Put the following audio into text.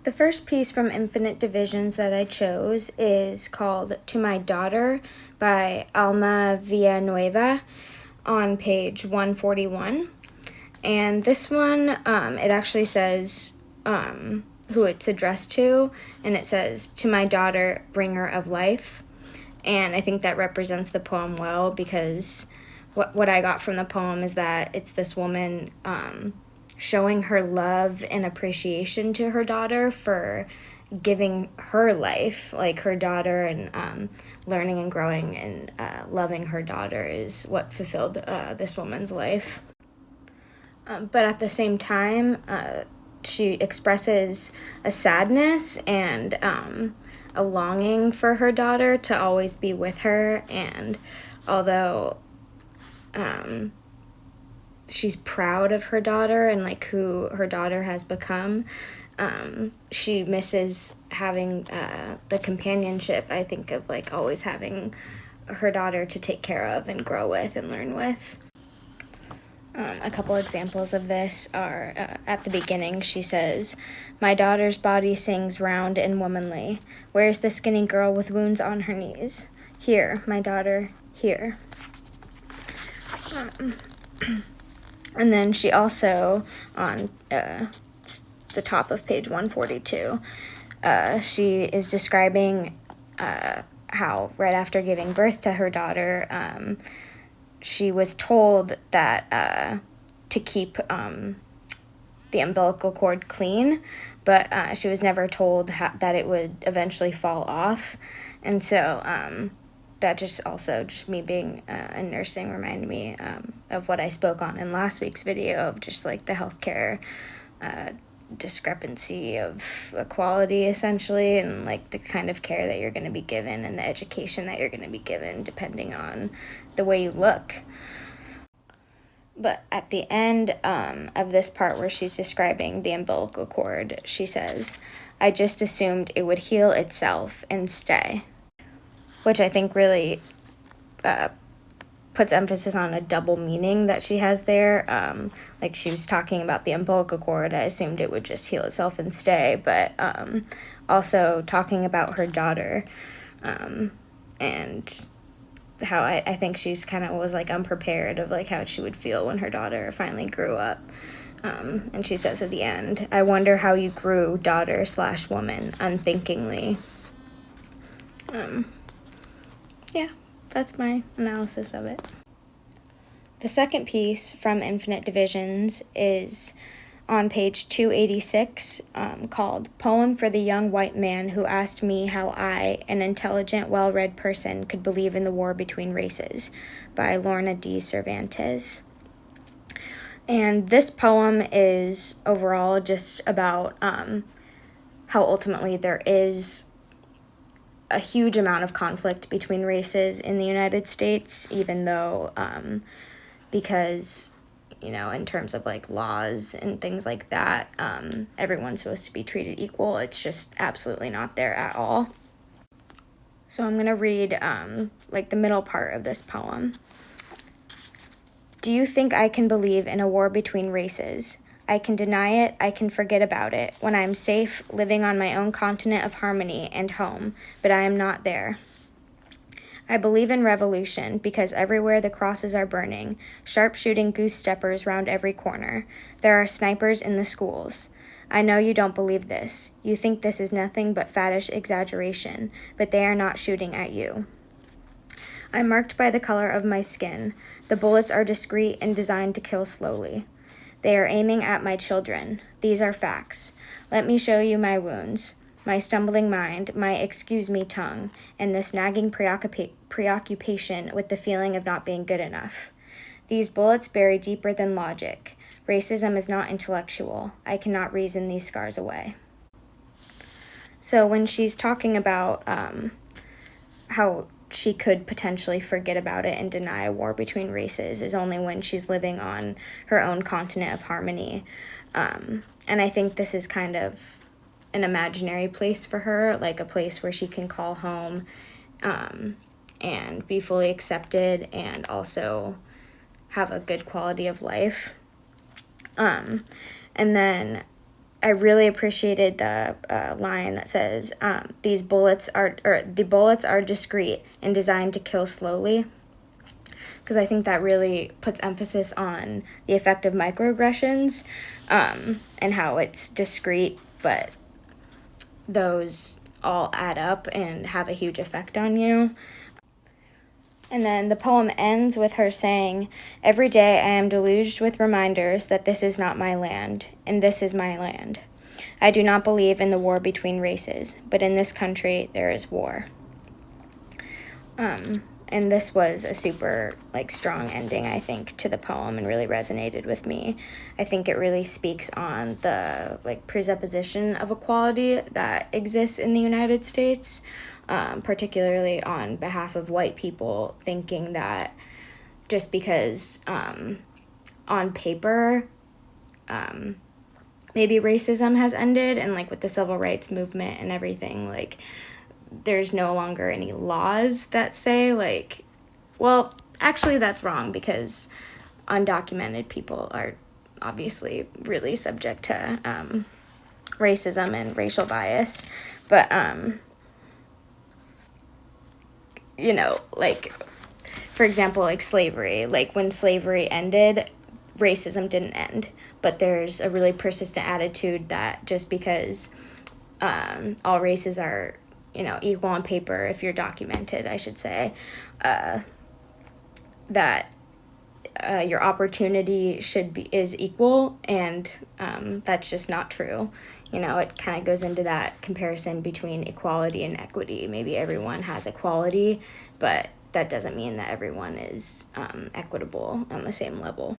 The first piece from Infinite Divisions that I chose is called To My Daughter by Alma Villanueva on page 141. And this one, it actually says who it's addressed to, and it says, "To my daughter, bringer of life." And I think that represents the poem well, because what I got from the poem is that it's this woman showing her love and appreciation to her daughter for giving her life, like her daughter, and learning and growing and loving her daughter is what fulfilled this woman's life. But at the same time, she expresses a sadness and a longing for her daughter to always be with her. And although she's proud of her daughter and like who her daughter has become, she misses having the companionship, I think, of like always having her daughter to take care of and grow with and learn with. A couple examples of this are at the beginning, she says, "My daughter's body sings round and womanly. Where's the skinny girl with wounds on her knees? Here, my daughter, here." And then she also, on the top of page 142, she is describing how right after giving birth to her daughter, she was told that to keep the umbilical cord clean, but she was never told that it would eventually fall off. And so that just me being in nursing reminded me of what I spoke on in last week's video of just like the healthcare discrepancy of equality, essentially, and like the kind of care that you're going to be given and the education that you're going to be given depending on the way you look. But at the end of this part where she's describing the umbilical cord, she says, "I just assumed it would heal itself and stay," which I think really puts emphasis on a double meaning that she has there. Like she was talking about the umbilical cord, I assumed it would just heal itself and stay, but also talking about her daughter and how I think she's kind of was like unprepared of like how she would feel when her daughter finally grew up. And she says at the end, "I wonder how you grew, daughter/woman, unthinkingly." Yeah, that's my analysis of it. The second piece from Infinite Divisions is on page 286, called "Poem for the Young White Man Who Asked Me How I, an Intelligent, Well-Read Person, Could Believe in the War Between Races," by Lorna D. Cervantes. And this poem is overall just about how ultimately there is a huge amount of conflict between races in the United States, even though because, you know, in terms of like laws and things like that, everyone's supposed to be treated equal. It's just absolutely not there at all. So I'm going to read like the middle part of this poem. "Do you think I can believe in a war between races? I can deny it, I can forget about it, when I am safe, living on my own continent of harmony and home, but I am not there. I believe in revolution, because everywhere the crosses are burning, sharp-shooting goose-steppers round every corner. There are snipers in the schools. I know you don't believe this. You think this is nothing but faddish exaggeration, but they are not shooting at you. I'm marked by the color of my skin. The bullets are discreet and designed to kill slowly. They are aiming at my children. These are facts. Let me show you my wounds, my stumbling mind, my excuse me tongue, and this nagging preoccupation with the feeling of not being good enough. These bullets bury deeper than logic. Racism is not intellectual. I cannot reason these scars away." So when she's talking about how she could potentially forget about it and deny a war between races is only when she's living on her own continent of harmony. And I think this is kind of an imaginary place for her, like a place where she can call home and be fully accepted and also have a good quality of life. And then I really appreciated the line that says, the bullets are discreet and designed to kill slowly, because I think that really puts emphasis on the effect of microaggressions, and how it's discreet, but those all add up and have a huge effect on you. And then the poem ends with her saying, "Every day I am deluged with reminders that this is not my land, and this is my land. I do not believe in the war between races, but in this country there is war." And this was a super strong ending, I think, to the poem, and really resonated with me. I think it really speaks on the presupposition of equality that exists in the United States, particularly on behalf of white people, thinking that just because on paper maybe racism has ended, and with the civil rights movement and everything, there's no longer any laws that say well, actually that's wrong, because undocumented people are obviously really subject to racism and racial bias. But for example, slavery, when slavery ended, racism didn't end, but there's a really persistent attitude that just because all races are equal on paper, if you're documented, I should say, that your opportunity is equal, and that's just not true. It kind of goes into that comparison between equality and equity. Maybe everyone has equality, but that doesn't mean that everyone is equitable on the same level.